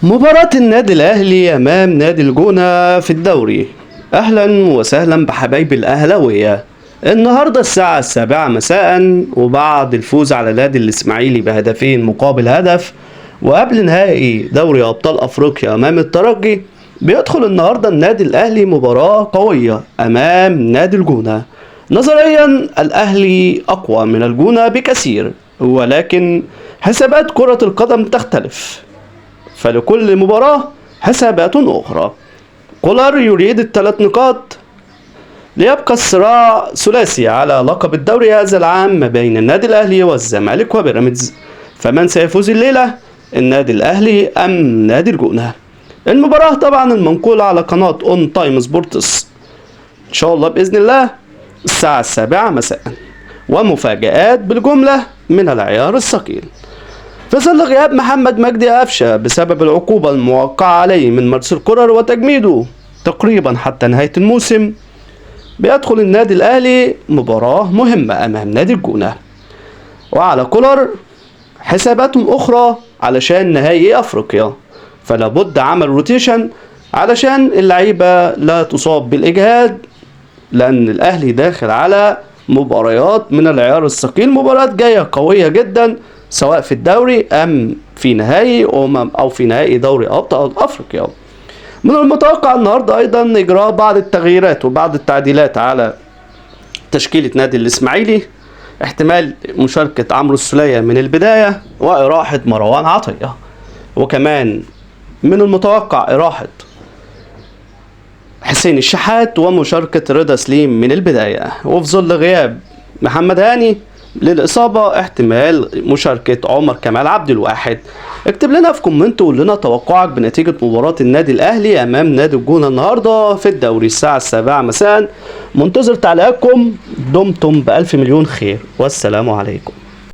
مباراة النادي الأهلي أمام نادي الجونة في الدوري. أهلا وسهلا بحبايب الأهلاوية. النهاردة الساعة 7 مساء، وبعد الفوز على نادي الإسماعيلي بهدفين مقابل هدف، وقبل نهائي دوري أبطال أفريقيا أمام الترجي، بيدخل النهاردة النادي الأهلي مباراة قوية أمام نادي الجونة. نظريا الأهلي أقوى من الجونة بكثير، ولكن حسابات كرة القدم تختلف، فلكل مباراة حسابات أخرى. كولر يريد الثلاث نقاط ليبقى الصراع ثلاثي على لقب الدوري هذا العام ما بين النادي الأهلي والزمالك وبيراميدز. فمن سيفوز الليلة، النادي الأهلي أم نادي الجونة؟ المباراة طبعا المنقولة على قناة اون تايم سبورتس إن شاء الله بإذن الله الساعة 7 مساء، ومفاجآت بالجملة من العيار الثقيل. في ظل غياب محمد مجدي قفشة بسبب العقوبة الموقعة عليه من مارسيل كولر وتجميده تقريبا حتى نهاية الموسم، بيدخل النادي الأهلي مباراة مهمة أمام نادي الجونة، وعلى كولر حسابات أخرى علشان نهائي أفريقيا، فلا بد عمل روتيشن علشان اللعيبة لا تصاب بالإجهاد، لأن الأهلي داخل على مباريات من العيار الثقيل، مباريات جاية قوية جدا سواء في الدوري أم في نهائي أو في نهائي دوري أبطال أفريقيا. من المتوقع النهاردة أيضا إجراء بعض التغييرات وبعض التعديلات على تشكيلة نادي الإسماعيلي، احتمال مشاركة عمرو السولية من البداية وإراحة مروان عطية، وكمان من المتوقع إراحة حسين الشحات ومشاركة رضا سليم من البداية، وفي ظل غياب محمد هاني للإصابة احتمال مشاركة عمر كمال عبد الواحد. اكتب لنا في كومنت وقول لنا توقعك بنتيجة مباراة النادي الأهلي أمام نادي الجونة النهاردة في الدوري الساعة 7 مساء. منتظر تعليقاتكم. دمتم بألف مليون خير، والسلام عليكم.